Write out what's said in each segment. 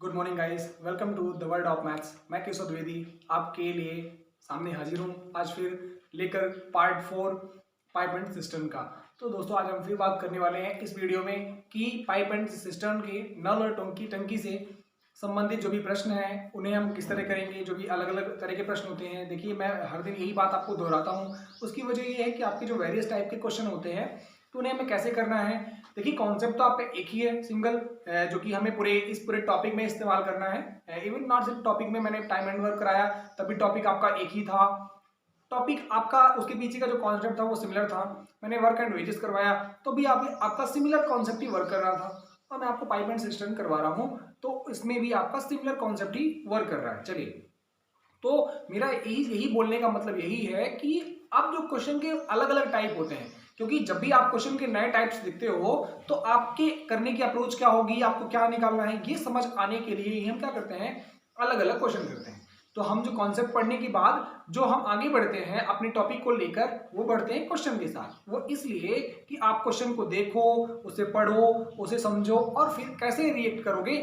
Good morning guys, welcome to the world of maths. मैं केशव द्विवेदी आपके लिए सामने हाजिर हूँ आज फिर लेकर पार्ट 4 पाइप एंड सिस्टम का। तो दोस्तों आज हम फिर बात करने वाले हैं इस वीडियो में कि पाइप एंड सिस्टम के नल और टंकी से संबंधित जो भी प्रश्न हैं उन्हें हम किस तरह करेंगे। जो भी अलग अलग तरह के प्रश्न होते हैं, देखिए मैं हर दिन यही बात आपको दोहराता हूँ। उसकी वजह ये है कि आपके जो वेरियस टाइप के क्वेश्चन होते हैं तो उन्हें हमें कैसे करना है। देखिए कॉन्सेप्ट तो आपका एक ही है, सिंगल, जो कि हमें पूरे टॉपिक में इस्तेमाल करना है। इवन नॉट सिर्फ टॉपिक में, मैंने टाइम एंड वर्क कराया तभी टॉपिक आपका एक ही था। टॉपिक आपका उसके पीछे का जो कॉन्सेप्ट था वो सिमिलर था। मैंने वर्क एंड वेजेस करवाया तो भी आपका सिमिलर कॉन्सेप्ट ही वर्क कर रहा था, और मैं आपको पाइप एंड सिस्टम करवा रहा हूँ तो इसमें भी आपका सिमिलर कॉन्सेप्ट ही वर्क कर रहा है। चलिए, तो मेरा यही बोलने का मतलब यही है कि अब जो क्वेश्चन के अलग अलग टाइप होते हैं, क्योंकि जब भी आप क्वेश्चन के नए टाइप्स दिखते हो तो आपके करने की अप्रोच क्या होगी, आपको क्या निकालना है, ये समझ आने के लिए ही हम क्या करते हैं, अलग अलग क्वेश्चन करते हैं। तो हम जो कॉन्सेप्ट पढ़ने के बाद जो हम आगे बढ़ते हैं अपने टॉपिक को लेकर, वो बढ़ते हैं क्वेश्चन के साथ। वो इसलिए कि आप क्वेश्चन को देखो, उसे पढ़ो, उसे समझो और फिर कैसे रिएक्ट करोगे,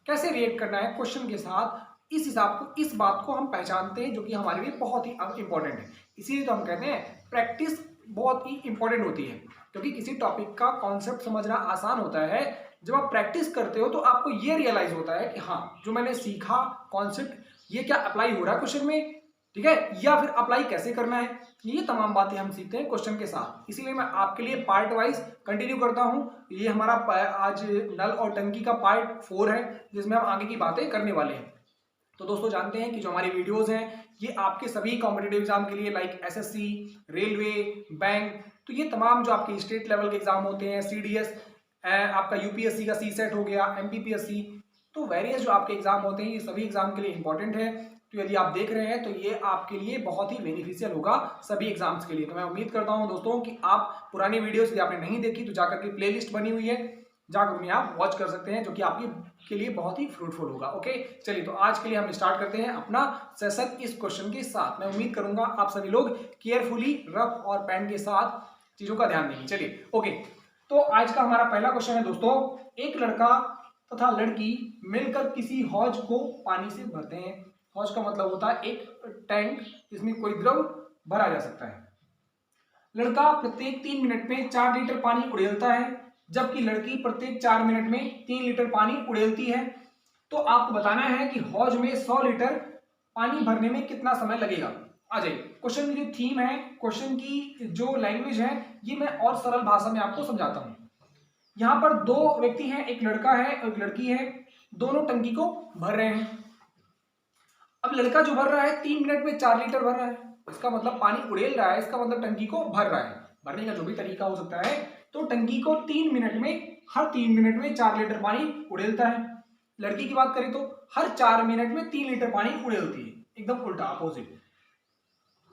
कैसे रिएक्ट करना है क्वेश्चन के साथ, इस हिसाब को, इस बात को हम पहचानते हैं, जो कि हमारे लिए बहुत ही इंपॉर्टेंट है। इसीलिए तो हम कहते हैं प्रैक्टिस बहुत ही इंपॉर्टेंट होती है, क्योंकि किसी टॉपिक का कॉन्सेप्ट समझना आसान होता है जब आप प्रैक्टिस करते हो तो आपको ये रियलाइज होता है कि हाँ, जो मैंने सीखा कॉन्सेप्ट ये क्या अप्लाई हो रहा है क्वेश्चन में, ठीक है, या फिर अप्लाई कैसे करना है। ये तमाम बातें हम सीखते हैं क्वेश्चन के साथ। इसीलिए मैं आपके लिए पार्ट वाइज कंटिन्यू करता हूं। ये हमारा आज नल और टंकी का पार्ट 4 है, जिसमें हम आगे की बातें करने वाले हैं। तो दोस्तों जानते हैं कि जो हमारी वीडियोस हैं ये आपके सभी कॉम्पिटेटिव एग्जाम के लिए, लाइक एसएससी, रेलवे, बैंक, तो ये तमाम जो आपके स्टेट लेवल के एग्जाम होते हैं, सीडीएस, आपका यूपीएससी का सी सेट हो गया, एमपीपीएससी, तो वेरियस जो आपके एग्जाम होते हैं ये सभी एग्जाम के लिए इंपॉर्टेंट है। तो यदि आप देख रहे हैं तो ये आपके लिए बहुत ही बेनिफिशियल होगा सभी एग्जाम्स के लिए। तो मैं उम्मीद करता हूं दोस्तों कि आप पुरानी वीडियोस यदि आपने नहीं देखी तो जाकर के प्लेलिस्ट बनी हुई है, जाकर उन्हें आप वॉच कर सकते हैं, जो कि आपकी के लिए बहुत ही फ्रूटफुल होगा। ओके, चलिए तो आज के लिए हम स्टार्ट करते हैं अपना सेशन इस क्वेश्चन के साथ। मैं उम्मीद करूंगा आप सभी लोग केयरफुली रफ और पेन के साथ चीजों का ध्यान देंगे। चलिए ओके, तो आज का हमारा पहला क्वेश्चन है दोस्तों, एक लड़का तथा लड़की मिलकर किसी हौज को पानी से भरते हैं। हौज का मतलब होता है एक टैंक जिसमें कोई द्रव भरा जा सकता है। लड़का प्रत्येक 3 मिनट में 4 लीटर पानी उड़ेलता है, जबकि लड़की प्रत्येक 4 मिनट में 3 लीटर पानी उड़ेलती है। तो आपको बताना है कि हौज में 100 लीटर पानी भरने में कितना समय लगेगा। आ जाइए, क्वेश्चन की जो थीम है, क्वेश्चन की जो लैंग्वेज है, ये मैं और सरल भाषा में आपको समझाता हूं। यहां पर दो व्यक्ति हैं, एक लड़का है एक लड़की है, दोनों टंकी को भर रहे हैं। अब लड़का जो भर रहा है 3 मिनट में 4 लीटर भर रहा है, इसका मतलब पानी उड़ेल रहा है, इसका मतलब टंकी को भर रहा है। भरने का जो भी तरीका हो सकता है, तो टंकी को 3 मिनट में, हर 3 मिनट में 4 लीटर पानी उड़ेलता है। लड़की की बात करें तो हर 4 मिनट में 3 लीटर पानी उड़ेलती है, एकदम उल्टा, अपोजिट।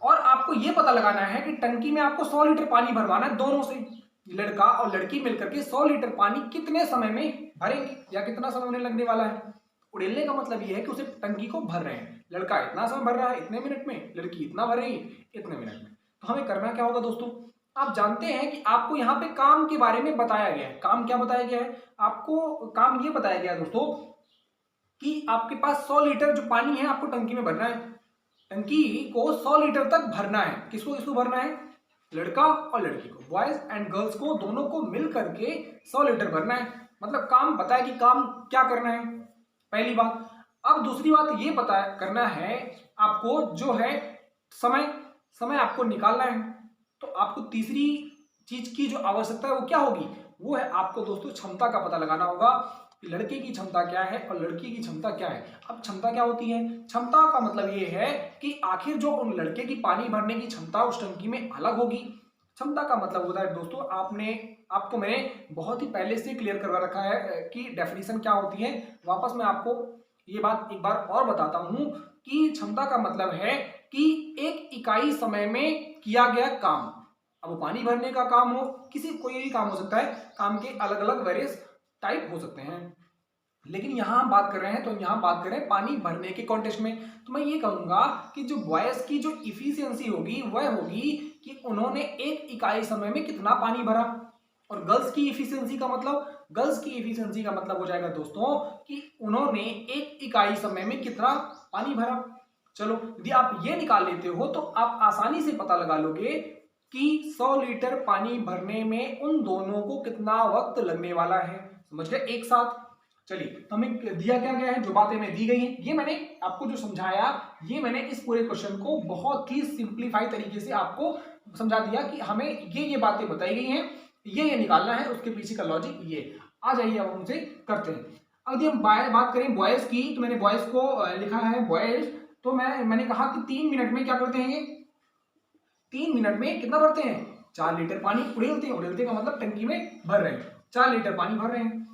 और आपको यह पता लगाना है कि टंकी में आपको 100 लीटर पानी भरवाना है दोनों से। लड़का और लड़की मिलकर के 100 लीटर पानी कितने समय में भरेंगे, या कितना समय उन्हें लगने वाला है। उड़ेलने का मतलब यह है कि उसे टंकी को भर रहे हैं। लड़का इतना समय भर रहा है इतने मिनट में, लड़की इतना भर रही है इतने मिनट में। तो हमें करना क्या होगा दोस्तों, आप जानते हैं कि आपको यहाँ पे काम के बारे में बताया गया है। काम क्या बताया गया है आपको, काम ये बताया गया है दोस्तों कि आपके पास 100 लीटर जो पानी है आपको टंकी में भरना है। टंकी को 100 लीटर तक भरना है। किसको किसको भरना है, लड़का और लड़की को, बॉयज एंड गर्ल्स को, दोनों को मिल करके 100 लीटर भरना है। मतलब काम बताया कि काम क्या करना है, पहली बात। अब दूसरी बात ये पता करना है आपको जो है समय, समय आपको निकालना है। तो आपको तीसरी चीज की जो आवश्यकता है वो क्या होगी, वो है आपको दोस्तों क्षमता का पता लगाना होगा कि लड़के की क्षमता क्या है और लड़की की क्षमता क्या है। अब क्षमता क्या होती है, क्षमता का मतलब ये है कि आखिर जो उन लड़के की पानी भरने की क्षमता उस टंकी में अलग होगी। क्षमता का मतलब होता है दोस्तों, आपको मैंने बहुत ही पहले से क्लियर करवा रखा है कि डेफिनेशन क्या होती है। वापस मैं आपको ये बात एक बार और बताता हूं कि क्षमता का मतलब है कि एक इकाई समय में किया गया काम। अब वो पानी भरने का काम हो, किसी कोई भी काम हो सकता है, काम के अलग अलग वेरियस टाइप हो सकते हैं, लेकिन यहां हम बात कर रहे हैं तो यहां बात कर रहे हैं पानी भरने के कॉन्टेक्स्ट में। तो मैं ये कहूंगा कि जो बॉयज की जो इफिशियंसी होगी वह होगी कि उन्होंने एक इकाई समय में कितना पानी भरा। और गर्ल्स की इफिशियंसी का मतलब, गर्ल्स की इफिशियंसी का मतलब हो जाएगा दोस्तों कि उन्होंने एक इकाई समय में कितना पानी भरा। चलो यदि आप ये निकाल लेते हो तो आप आसानी से पता लगा लोगे कि 100 लीटर पानी भरने में उन दोनों को कितना वक्त लगने वाला है। समझ गए एक साथ। चलिए तो हमें दिया क्या गया है, जो बातें में दी गई हैं ये मैंने आपको जो समझाया, ये मैंने इस पूरे क्वेश्चन को बहुत ही सिंप्लीफाई तरीके से आपको समझा दिया कि हमें ये बातें बताई गई हैं, ये निकालना है, उसके पीछे का लॉजिक ये। आ जाइए अब हमसे करते हैं। अब यदि हम बात करें बॉयज की, तो मैंने बॉयज को लिखा है बॉयज, तो मैंने कहा कि 3 मिनट में क्या करते हैं, ये 3 मिनट में कितना भरते हैं, 4 लीटर पानी उड़ेलते हैं। उड़ेलते का मतलब टंकी में भर रहे हैं, 4 लीटर पानी भर रहे हैं।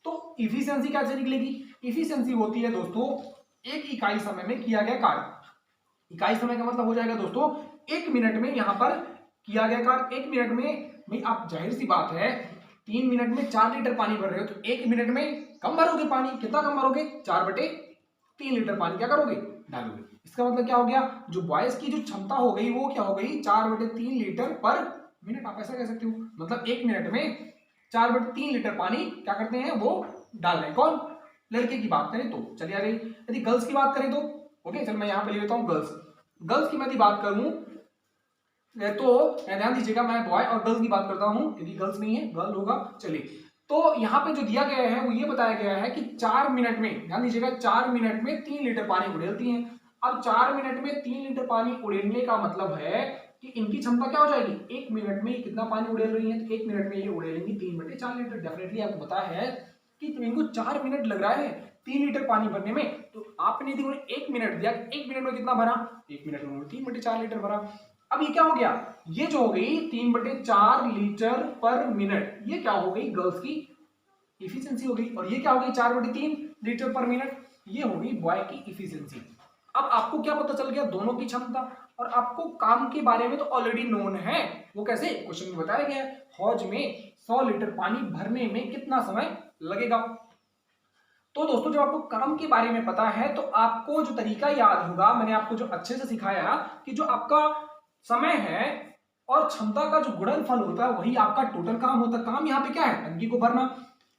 तो इफिशियंसी कैसे निकलेगी, इफिशियंसी होती है दोस्तों एक इकाई समय में किया गया कार्य। इकाई समय का मतलब हो जाएगा दोस्तों 1 मिनट में यहां पर किया गया कार्य। 1 मिनट में भाई आप जाहिर सी बात है 3 मिनट में 4 लीटर पानी भर रहे हो तो 1 मिनट में कम भरोगे पानी, कितना कम भरोगे, 4/3 लीटर पानी क्या करोगे, डालोगे। इसका मतलब क्या हो गया, जो बॉयज की जो क्षमता हो गई वो क्या हो गई, 4/3 लीटर पर मिनट। आप ऐसा कह सकते हो, मतलब 1 मिनट में 4/3 लीटर पानी क्या करते हैं, वो डाल रहे हैं। कौन, लड़के की बात करें तो। चलिए आ गई। यदि गर्ल्स की बात करें तो ओके, चल मैं यहां पर ले लेता हूं गर्ल्स। गर्ल्स की मैं यदि बात करूं तो ध्यान दीजिएगा, मैं बॉय और गर्ल्स की बात करता हूं, यदि गर्ल्स नहीं है गर्ल होगा। चलिए तो यहाँ पे जो दिया गया है वो ये बताया गया है कि 4 मिनट में, ध्यान दीजिएगा, 4 मिनट में 3 लीटर पानी उड़ेलती हैं। अब 4 मिनट में 3 लीटर पानी उड़ेलने का मतलब है कि इनकी क्षमता क्या हो जाएगी, 1 मिनट में कितना पानी उड़ेल रही है, तो 1 मिनट में ये उड़ेलेंगी 3/4 लीटर। डेफिनेटली आपको पता है कि तो इनको 4 मिनट लग रहा है 3 लीटर पानी भरने में, तो आपने यदि उन्हें 1 मिनट दिया, 1 मिनट में कितना भरा, 1 मिनट में 3/4 लीटर भरा। अब ये क्या हो गया, ये जो हो गई 3/4 लीटर पर मिनट, ये क्या हो गई गर्ल्स की इफिशियंसी हो गई। और ये क्या हो गई 4/3 लीटर पर मिनट, ये हो गई बॉय की इफिशियंसी। अब आपको क्या पता चल गया, दोनों की क्षमता, और आपको काम के बारे में तो ऑलरेडी नोन है। वो कैसे, क्वेश्चन में बताया गया है, हौज में 100 लीटर पानी भरने में कितना समय लगेगा। तो दोस्तों जब आपको काम के बारे में पता है तो आपको जो तरीका याद होगा, मैंने आपको जो अच्छे से सिखाया कि जो आपका समय है और क्षमता का जो गुणनफल होता है वही आपका टोटल काम होता है। काम यहाँ पे क्या है, टंकी को भरना,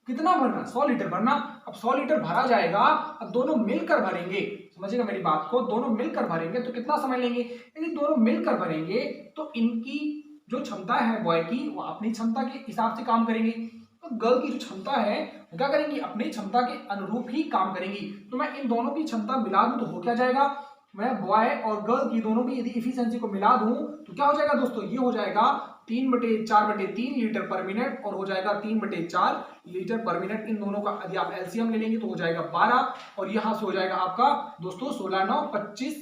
कितना भरना, 100 लीटर भरना। अब 100 लीटर भरा जाएगा, अब दोनों मिलकर भरेंगे, समझिएगा मेरी बात को, दोनों मिलकर भरेंगे तो कितना समय लेंगे, यदि दोनों मिलकर भरेंगे तो इनकी जो क्षमता है बॉय की, वो अपनी क्षमता के हिसाब से काम करेंगे, तो गर्ल की जो क्षमता है वो क्या करेंगी, अपनी क्षमता के अनुरूप ही काम करेंगी। तो मैं इन दोनों की क्षमता मिला दूं तो हो क्या जाएगा, मैं बॉय और गर्ल की दोनों की यदि इफिशियंसी को मिला दूं तो क्या हो जाएगा दोस्तों, ये हो जाएगा 3/4/3 लीटर पर मिनट, और हो जाएगा 3/4 लीटर पर मिनट। इन दोनों का यदि आप एलसीएम ले लेंगे तो हो जाएगा 12, और यहां से हो जाएगा आपका दोस्तों 16×9=25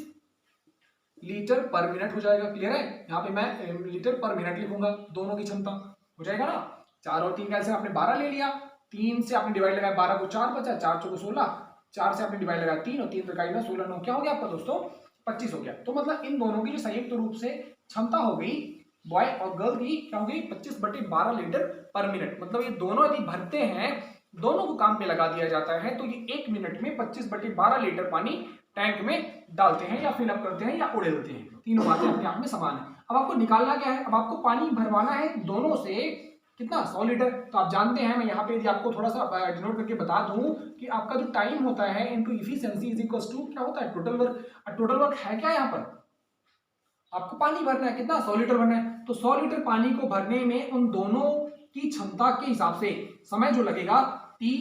लीटर पर मिनट हो जाएगा। क्लियर है, यहाँ पे मैं लीटर पर मिनट लिखूंगा, दोनों की क्षमता हो जाएगा ना। 4 और 3 का एलसीएम आपने 12 ले लिया, 3 से आपने डिवाइड लगाया, 12 को 4 बचा, 4 चौको 16, 4 से आपने डिवाइड लगाया 3, और 3 तो 16 क्या हो गया आपका दोस्तों, 25 हो गया। तो मतलब इन दोनों की जो संयुक्त रूप से क्षमता हो गई बॉय और गर्ल की, क्या हो गई 25/12 लीटर पर मिनट। मतलब ये दोनों यदि भरते हैं, दोनों को काम पे लगा दिया जाता है, तो ये 1 मिनट में 25/12 लीटर पानी टैंक में डालते हैं या फिलअप करते हैं या उड़ेलते हैं। तीनों बातें अपने आप में समान है। अब आपको निकालना क्या है, अब आपको पानी भरवाना है दोनों से कितना, 100 लीटर। तो आप जानते हैं, मैं यहाँ पे यदि आपको थोड़ा सा डिनोट करके बता दूं कि आपका जो टाइम होता है into efficiency is equal to क्या होता है, टोटल वर्क। टोटल वर्क है क्या, यहाँ पर आपको पानी भरना है कितना, 100 लीटर भरना है। तो 100 लीटर पानी को भरने में उन दोनों की क्षमता के हिसाब से समय जो लगेगा T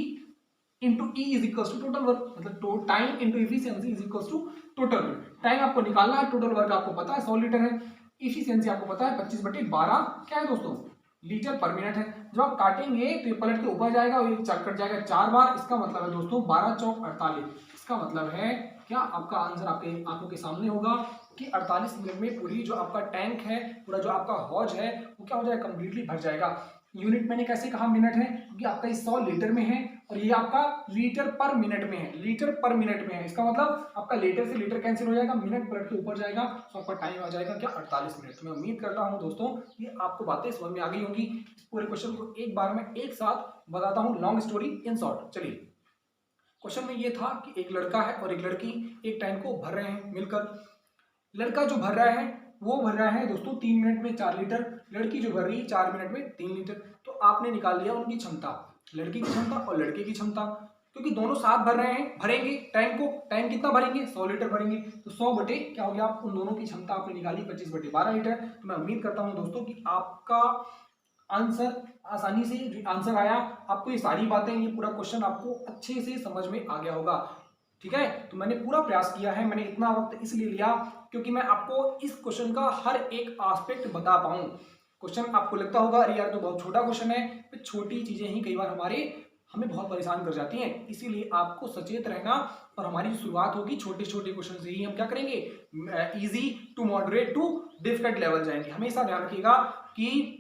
into E is equal to total work, मतलब time into efficiency is equal to total work. Time आपको निकालना है, टोटल वर्क आपको पता है 100 लीटर है, इफिशियंसी आपको पता है 25/12 क्या है दोस्तों, लीटर पर मिनट है। जब आप काटेंगे तो ये पलट के ऊपर जाएगा और ये कट जाएगा 4 बार। इसका मतलब है दोस्तों 12 चौक 48। इसका मतलब है क्या, आपका आंसर आपके आंखों के सामने होगा कि 48 मिनट में पूरी जो आपका टैंक है, पूरा जो आपका हौज है वो क्या हो जाएगा, कंप्लीटली भर जाएगा। यूनिट मैंने कैसे कहा मिनट है, क्योंकि आपका 100 लीटर में है और ये आपका लीटर पर मिनट में है, लीटर पर मिनट में है। इसका मतलब आपका लीटर से लीटर कैंसिल हो जाएगा, मिनट पलट के ऊपर जाएगा, तो आपका टाइम आ जाएगा क्या, 48 मिनट। तो मैं उम्मीद करता हूं दोस्तों ये आपको बातें समझ में आ गई होंगी। इस पूरे क्वेश्चन को एक बार में एक साथ बताता हूं, लॉन्ग स्टोरी इन शॉर्ट। चलिए, क्वेश्चन में ये था कि एक लड़का है और एक लड़की एक टैंक को भर रहे हैं मिलकर। लड़का जो भर रहा है वो भर रहा है दोस्तों 3 मिनट में 4 लीटर, लड़की जो भर रही है 4 मिनट में 3 लीटर। तो आपने निकाल लिया उनकी क्षमता, लड़की की क्षमता और लड़के की क्षमता, क्योंकि दोनों साथ भर रहे हैं, भरेंगे टैंक कितना भरेंगे, 100 लीटर भरेंगे, तो 100 बटे क्या हो गया, आप उन दोनों की क्षमता आपने निकाली 25 बटे 12 लीटर। तो मैं उम्मीद करता हूं दोस्तों कि आपका आंसर आसानी से आंसर आया, आपको ये सारी बातें, ये पूरा क्वेश्चन आपको अच्छे से समझ में आ गया होगा। ठीक है, तो मैंने पूरा प्रयास किया है, मैंने इतना वक्त इसलिए लिया क्योंकि मैं आपको इस क्वेश्चन का हर एक एस्पेक्ट बता पाऊं। क्वेश्चन आपको लगता होगा अरे यार तो बहुत छोटा क्वेश्चन है, तो छोटी चीजें ही कई बार हमें बहुत परेशान कर जाती हैं, इसीलिए आपको सचेत रहना। और हमारी शुरुआत होगी छोटे छोटे क्वेश्चन से ही, हम क्या करेंगे, easy to moderate to difficult level जाएंगे। हमेशा ध्यान रखिएगा कि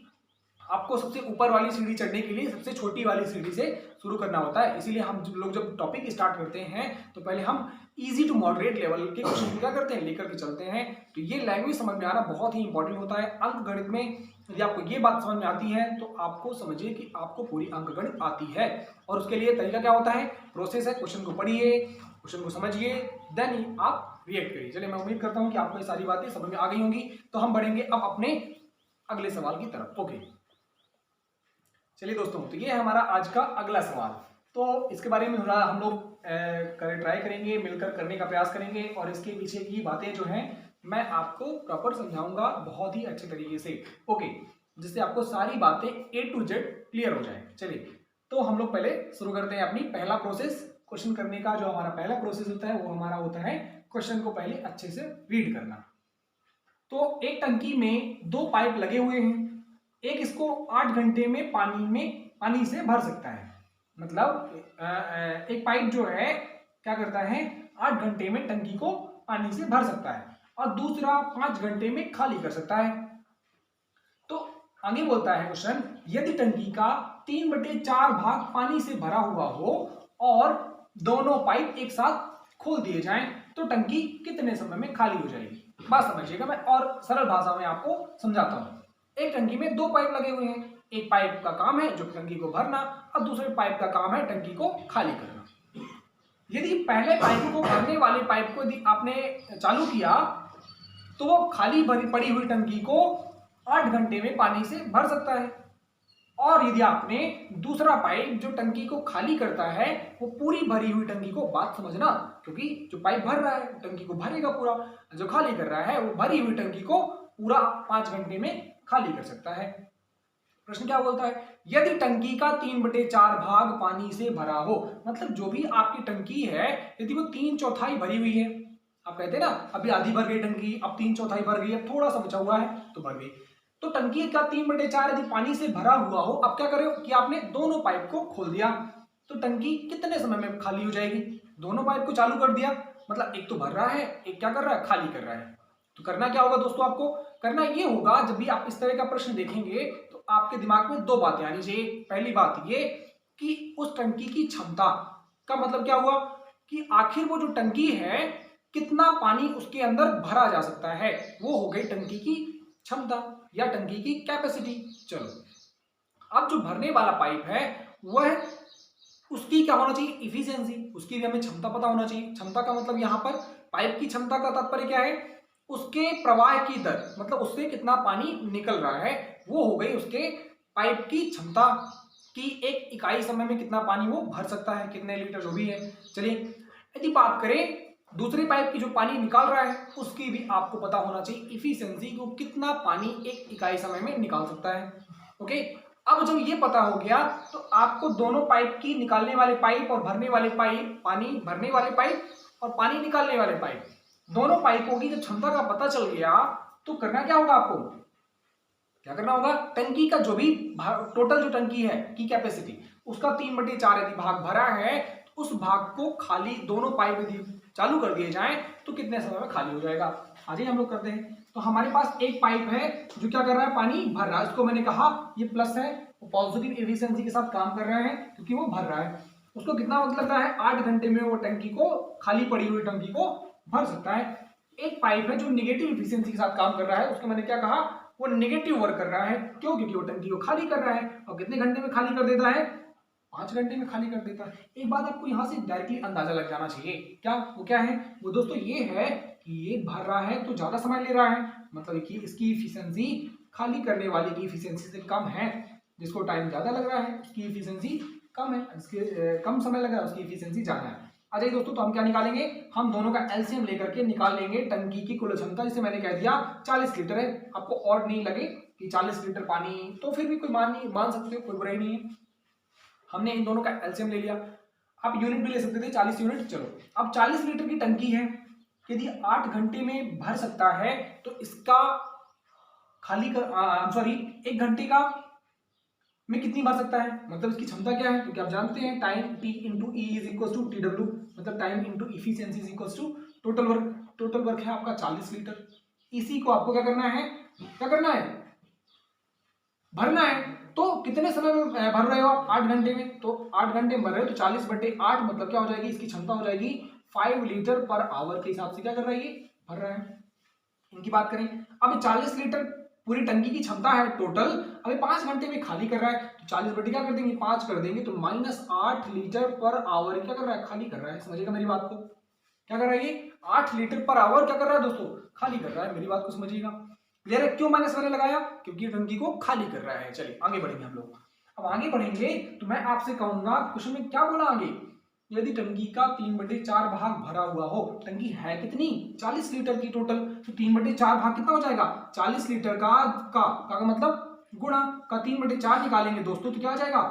आपको सबसे ऊपर वाली सीढ़ी चढ़ने के लिए सबसे छोटी वाली सीढ़ी से शुरू करना होता है। इसीलिए हम लोग जब टॉपिक स्टार्ट करते हैं तो पहले हम इजी टू मॉडरेट लेवल के क्वेश्चन क्या करते हैं, लेकर के चलते हैं। तो ये लैंग्वेज समझ में आना बहुत ही इंपॉर्टेंट होता है अंक गणित में। यदि आपको ये बात समझ में आती है तो आपको समझिए कि आपको पूरी अंक गणित आती है। और उसके लिए तरीका क्या होता है, प्रोसेस है, क्वेश्चन को पढ़िए, क्वेश्चन को समझिए, देन आप रिएक्ट करिए। चलिए, मैं उम्मीद करता हूँ कि आपको ये सारी बातें समझ में आ गई होंगी। तो हम बढ़ेंगे अब अपने अगले सवाल की तरफ। ओके, चलिए दोस्तों, तो ये है हमारा आज का अगला सवाल। तो इसके बारे में थोड़ा हम लोग ट्राई करेंगे, मिलकर करने का प्रयास करेंगे, और इसके पीछे की बातें जो हैं मैं आपको प्रॉपर समझाऊंगा बहुत ही अच्छे तरीके से। ओके, जिससे आपको सारी बातें A to Z क्लियर हो जाए। चलिए, तो हम लोग पहले शुरू करते हैं अपनी पहला प्रोसेस। क्वेश्चन करने का जो हमारा पहला प्रोसेस होता है वो हमारा होता है क्वेश्चन को पहले अच्छे से रीड करना। तो एक टंकी में 2 पाइप लगे हुए हैं, एक इसको 8 घंटे में पानी से भर सकता है। मतलब एक पाइप जो है क्या करता है, 8 घंटे में टंकी को पानी से भर सकता है, और दूसरा 5 घंटे में खाली कर सकता है। तो आगे बोलता है क्वेश्चन, यदि टंकी का 3/4 भाग पानी से भरा हुआ हो और दोनों पाइप एक साथ खोल दिए जाएं तो टंकी कितने समय में खाली हो जाएगी। बात समझिएगा, मैं और सरल भाषा में आपको समझाता हूं। एक टंकी में 2 पाइप लगे हुए हैं, एक पाइप का काम है जो टंकी को भरना, और दूसरे पाइप का काम है टंकी को खाली करना। यदि पहले पाइप को भरने वाले पाइप को यदि आपने चालू किया तो वो खाली पड़ी हुई टंकी को 8 घंटे में पानी से भर सकता है, और यदि आपने दूसरा पाइप जो टंकी को खाली करता है वो पूरी भरी हुई टंकी को, बात समझना, क्योंकि जो पाइप भर रहा है टंकी को भरेगा पूरा, जो खाली कर रहा है वो भरी हुई टंकी को पूरा 5 घंटे में खाली कर सकता है। प्रश्न क्या बोलता है, यदि टंकी का 3/4 भाग पानी से भरा हो, मतलब जो भी आपकी टंकी है यदि वो 3/4 भरी हुई है, आप कहते हैं ना अभी आधी भर गई टंकी, अब 3/4 भर गई, अब थोड़ा सा बचा हुआ है तो भर गई। तो टंकी का 3/4 यदि पानी से भरा हुआ हो, अब क्या करें कि आपने दोनों पाइप को खोल दिया, तो टंकी कितने समय में खाली हो जाएगी। दोनों पाइप को चालू कर दिया, मतलब एक तो भर रहा है, एक क्या कर रहा है, खाली कर रहा है। तो करना क्या होगा दोस्तों, आपको करना ये होगा, जब भी आप इस तरह का प्रश्न देखेंगे तो आपके दिमाग में 2 बातें आनी चाहिए। पहली बात ये कि उस टंकी की क्षमता का मतलब क्या हुआ कि आखिर वो जो टंकी है कितना पानी उसके अंदर भरा जा सकता है, वो हो गई टंकी की क्षमता या टंकी की कैपेसिटी। चलो, अब जो भरने वाला पाइप है वह उसकी क्या होना चाहिए, इफिशियंसी, उसकी भी हमें क्षमता पता होना चाहिए। क्षमता का मतलब यहाँ पर पाइप की क्षमता का तात्पर्य क्या है, उसके प्रवाह की दर, मतलब उससे कितना पानी निकल रहा है, वो हो गई उसके पाइप की क्षमता कि एक इकाई समय में कितना पानी वो भर सकता है, कितने लीटर जो भी है। चलिए, यदि बात करें दूसरे पाइप की जो पानी निकाल रहा है उसकी भी आपको पता होना चाहिए इफिशियंसी को, कितना पानी एक इकाई समय में निकाल सकता है। ओके, अब जब ये पता हो गया तो आपको दोनों पाइप की, निकालने वाले पाइप और भरने वाले पाइप, पानी भरने वाले पाइप और पानी निकालने वाले पाइप, दोनों पाइपों की जब क्षमता का पता चल गया तो करना क्या होगा, आपको क्या करना होगा, टंकी का जो भी टोटल जो टंकी है की कैपेसिटी, उसका 3/4 यदि भाग भरा है तो उस भाग को खाली, दोनों पाइप यदि चालू कर दिए जाएं तो कितने समय में खाली हो जाएगा। आज ही हम लोग करते हैं। तो हमारे पास एक पाइप है जो क्या कर रहा है, पानी भर रहा है, उसको मैंने कहा ये प्लस है, वो पॉजिटिव एफिशिएंसी के साथ काम कर रहे हैं क्योंकि वो भर रहा है। उसको कितना वक्त लगता है, 8 घंटे में वो टंकी को, खाली पड़ी हुई टंकी को भर सकता है। एक पाइप है जो निगेटिव एफिशिएंसी के साथ काम कर रहा है, उसको मैंने क्या कहा, वो निगेटिव वर्क कर रहा है। क्यों, क्योंकि वो टंकी को खाली कर रहा है, और कितने घंटे में खाली कर देता है, 5 घंटे में खाली कर देता है। एक बात आपको यहाँ से डायरेक्टली अंदाजा लग जाना चाहिए, क्या, वो क्या है, वो दोस्तों ये है कि ये भर रहा है तो ज्यादा समय ले रहा है, मतलब कि इसकी इफिशियंसी खाली करने वाले की इफिशियंसी से कम है। जिसको टाइम ज़्यादा लग रहा है उसकी इफिशियंसी कम है, जिसके कम समय लग रहा है उसकी इफिशियंसी ज़्यादा है। आ जाइए दोस्तों, तो हम क्या निकालेंगे, हम दोनों का एलसीएम लेकर के निकाल लेंगे टंकी की कुल क्षमता। जैसे मैंने कह दिया 40 लीटर है, आपको ऑड नहीं लगे कि 40 लीटर पानी, तो फिर भी कोई मान सकते हो, कोई बुराई नहीं है। हमने इन दोनों का एलसीएम ले लिया, आप यूनिट भी ले सकते थे 40 यूनिट। चलो अब 40 लीटर की टंकी है, यदि 8 घंटे में भर सकता है तो इसका खाली कर सॉरी 1 घंटे का में कितनी भर सकता है, मतलब इसकी क्षमता क्या है, क्योंकि आप जानते हैं time T into E is equal to T W, मतलब time into efficiency is equal to total work. Total work है आपका 40 लीटर। इसी को आपको क्या करना है, भरना है। तो कितने समय में भर रहे हो आप, 8 घंटे में, तो 8 घंटे में भर रहे हो तो 40/8 मतलब क्या हो जाएगी, इसकी क्षमता हो जाएगी 5 लीटर पर आवर के हिसाब से क्या कर रहा है, ये भर रहा है। इनकी बात करें, अब 40 लीटर पूरी टंकी की क्षमता है टोटल, अभी 5 घंटे में खाली कर रहा है, तो 40 बटे क्या कर देंगे, 5 कर देंगे, तो -8 लीटर पर आवर क्या कर रहा है, खाली कर रहा है। समझिएगा मेरी बात को, क्या कर रहा है ये, 8 लीटर पर आवर क्या कर रहा है दोस्तों, खाली कर रहा है। मेरी बात को समझिएगा, क्लियर है। क्यों माइनस मैंने लगाया, क्योंकि टंकी को खाली कर रहा है। चलिए आगे बढ़ेंगे हम लोग। अब आगे बढ़ेंगे तो मैं आपसे कहूंगा, क्वेश्चन में क्या बोला आगे, यदि टंकी का 3/4 भाग भरा हुआ हो, टंकी है कितनी 40 लीटर की टोटल, तो 3/4 भाग कितना हो जाएगा, 40 लीटर का मतलब गुणा का 3/4 निकालेंगे दोस्तों, तो क्या आ जाएगा,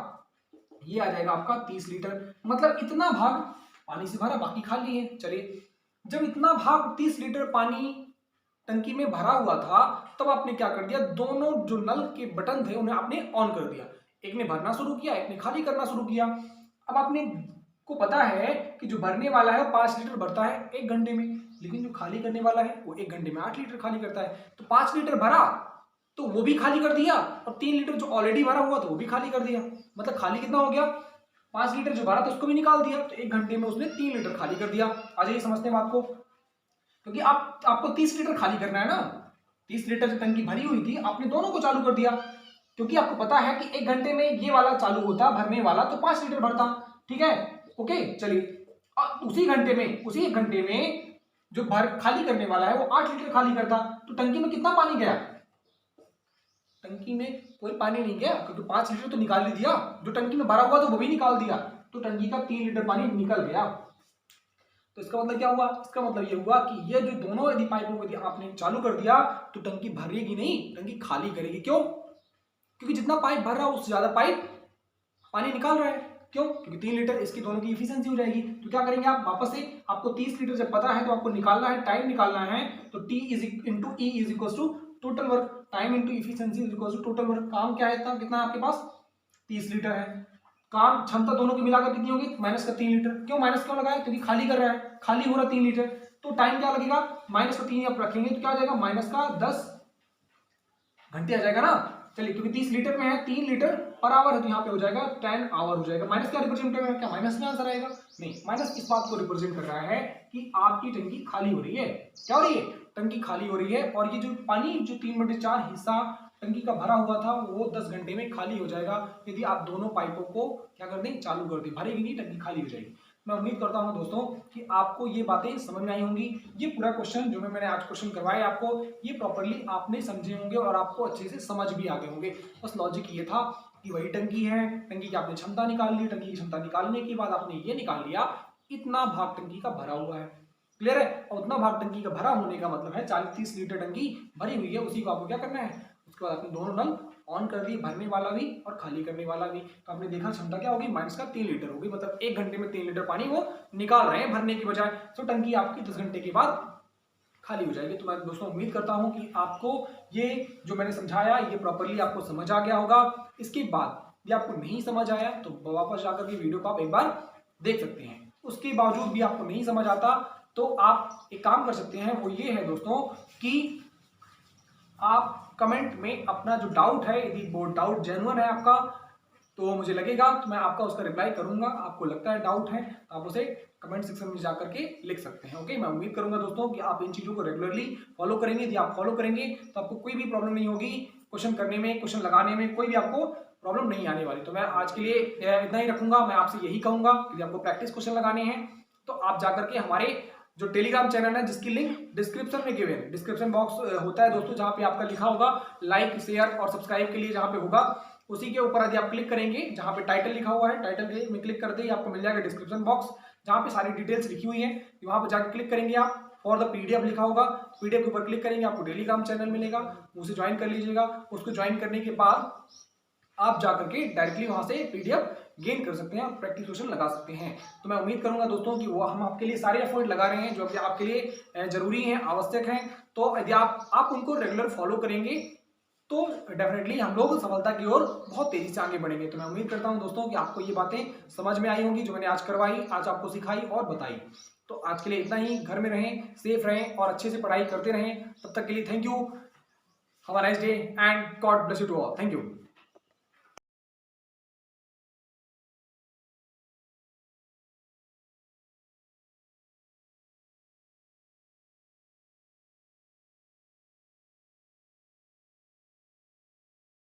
ये आ जाएगा आपका 30 लीटर। मतलब इतना भाग पानी से भरा, बाकी खाली है। चलिए, जब इतना भाग 30 लीटर पानी टंकी में भरा हुआ था, तब आपने क्या कर दिया, दोनों जो नल के बटन थे उन्हें आपने ऑन कर दिया। एक ने भरना शुरू किया, एक ने खाली करना शुरू किया। अब आपने को पता है कि जो भरने वाला है 5 लीटर भरता है 1 घंटे में, लेकिन जो खाली करने वाला है वो 1 घंटे में 8 लीटर खाली करता है। तो 5 लीटर भरा तो वो भी खाली कर दिया, और 3 लीटर जो ऑलरेडी भरा हुआ था वो भी खाली कर दिया। मतलब खाली कितना हो गया, 5 लीटर जो भरा था उसको भी निकाल दिया, तो 1 घंटे में उसने 3 लीटर खाली कर दिया। आ जाइए समझते हैं बात को, क्योंकि आपको 30 लीटर खाली करना है ना, 30 लीटर जो टंकी भरी हुई थी आपने दोनों को चालू कर दिया, क्योंकि आपको पता है कि 1 घंटे में ये वाला चालू होता भरने वाला, तो 5 लीटर भरता। ठीक है, ओके। चलिए, उसी 1 घंटे में जो खाली करने वाला है वो 8 लीटर खाली करता, तो टंकी में कितना पानी गया, टंकी में कोई पानी नहीं गया, क्योंकि 5 लीटर तो निकाल ही दिया, जो टंकी में भरा हुआ था वो भी निकाल दिया, तो टंकी का 3 लीटर पानी निकल गया। तो इसका मतलब क्या हुआ, इसका मतलब ये हुआ कि ये जो दोनों यदि पाइपों को आपने चालू कर दिया तो टंकी भरेगी नहीं, टंकी खाली करेगी। क्यों, क्योंकि जितना पाइप भर रहा है उससे ज्यादा पाइप पानी निकाल रहा है। क्यों, क्योंकि 3 लीटर, इसकी दोनों की इफिशियंसी हो जाएगी। तो क्या करेंगे आप, वापस से आपको 30 लीटर जब पता है तो आपको निकालना है, टाइम निकालना है, तो T into E is equal to total work, time into efficiency is equal to total work. काम क्या है, कितना है आपके पास, 30 लीटर है, काम क्षमता दोनों की मिलाकर कितनी होगी, माइनस का 3 लीटर। क्यों माइनस क्यों लगाया, क्योंकि खाली कर रहा है, खाली हो रहा 3 लीटर, तो टाइम क्या लगेगा, माइनस का 3 आप रखेंगे तो क्या आ जाएगा, माइनस का 10 घंटे आ जाएगा ना। चलिए, क्योंकि 30 लीटर में है 3 लीटर पर आवर है, तो यहाँ पे हो जाएगा 10 आवर हो जाएगा। माइनस क्या रिप्रेजेंट कर रहा है, क्या माइनस में आंसर आएगा, नहीं, माइनस इस बात को रिप्रेजेंट कर रहा है कि आपकी टंकी खाली हो रही है। क्या हो रही है, टंकी खाली हो रही है, और ये जो पानी जो 3/4 हिस्सा टंकी का भरा हुआ था वो 10 घंटे में खाली हो जाएगा, यदि आप दोनों पाइपों को क्या कर दें, चालू कर दें। भरेगी नहीं, टंकी खाली हो जाएगी। मैं उम्मीद करता हूं दोस्तों कि आपको ये बातें समझ में आई होंगी। ये पूरा क्वेश्चन जो मैंने आज क्वेश्चन करवाया आपको, ये प्रॉपर्ली आपने समझे होंगे और आपको अच्छे से समझ भी आ गए होंगे। बस लॉजिक ये था कि वही टंकी है, टंकी की आपने क्षमता निकाल ली, टंकी की क्षमता निकालने के बाद आपने ये निकाल लिया इतना भाग टंकी का भरा हुआ है। क्लियर है, और उतना भाग टंकी का भरा होने का मतलब है 40-30 लीटर टंकी भरी हुई है, उसी को आपको क्या करना है, उसके बाद आपने दोनों नल ऑन कर दिए, भरने वाला भी और खाली करने वाला भी। तो आपने देखा क्षमता क्या होगी, माइनस का 3 लीटर होगी, मतलब 1 घंटे में 3 लीटर पानी वो निकाल रहे हैं भरने की बजाय। तो टंकी आपकी 10 घंटे के बाद खाली हो जाएगी। तो मैं दोस्तों उम्मीद करता हूं कि आपको ये जो मैंने समझाया ये प्रॉपर्ली आपको समझ आ गया होगा। इसके बाद यदि आपको नहीं समझ आया तो वापस जाकर के वीडियो को आप एक बार देख सकते हैं। उसके बावजूद भी आपको नहीं समझ आता तो आप एक काम कर सकते हैं, वो ये है दोस्तों कि आप कमेंट में अपना जो डाउट है, यदि वो डाउट जेन्युइन है आपका तो मुझे लगेगा तो मैं आपका उसका रिप्लाई करूंगा। आपको लगता है डाउट है तो आप उसे कमेंट सेक्शन में जाकर के लिख सकते हैं। ओके, मैं उम्मीद करूंगा दोस्तों कि आप इन चीजों को रेगुलरली फॉलो करेंगे। यदि आप फॉलो करेंगे तो आपको कोई भी प्रॉब्लम नहीं होगी, क्वेश्चन करने में, क्वेश्चन लगाने में कोई भी आपको प्रॉब्लम नहीं आने वाली। तो मैं आज के लिए इतना ही रखूंगा। मैं आपसे यही कहूंगा यदि आपको प्रैक्टिस क्वेश्चन लगाने हैं तो आप जाकर के हमारे जो टेलीग्राम चैनल है जिसकी लिंक डिस्क्रिप्शन में गिवन है, डिस्क्रिप्शन बॉक्स होता है दोस्तों, जहां पे आपका लिखा होगा लाइक शेयर और सब्सक्राइब के लिए जहां पे होगा उसी के ऊपर यदि आप क्लिक करेंगे जहां पे टाइटल लिखा हुआ है, टाइटल के में क्लिक करते ही आपको मिल जाएगा डिस्क्रिप्शन बॉक्स, जहां पे सारी डिटेल्स लिखी हुई है। वहां पर जाकर क्लिक करेंगे आप, फॉर द पीडीएफ लिखा होगा, पीडीएफ के ऊपर क्लिक करेंगे, आपको टेलीग्राम चैनल मिलेगा, उसे ज्वाइन कर लीजिएगा। उसको ज्वाइन करने के बाद आप जाकर के डायरेक्टली वहां से पीडीएफ गेन कर सकते हैं और प्रैक्टिस क्वेश्चन लगा सकते हैं। तो मैं उम्मीद करूंगा दोस्तों कि वो हम आपके लिए सारे एफर्ट लगा रहे हैं जो कि आपके लिए जरूरी हैं, आवश्यक हैं। तो यदि आप उनको रेगुलर फॉलो करेंगे तो डेफिनेटली हम लोग सफलता की ओर बहुत तेजी से आगे बढ़ेंगे। तो मैं उम्मीद करता हूं दोस्तों कि आपको ये बातें समझ में आई होंगी जो मैंने आज करवाई, आज आपको सिखाई और बताई। तो आज के लिए इतना ही। घर में रहें, सेफ रहें और अच्छे से पढ़ाई करते रहें। तब तक के लिए thank you, have a nice day and God bless you to all. Thank you.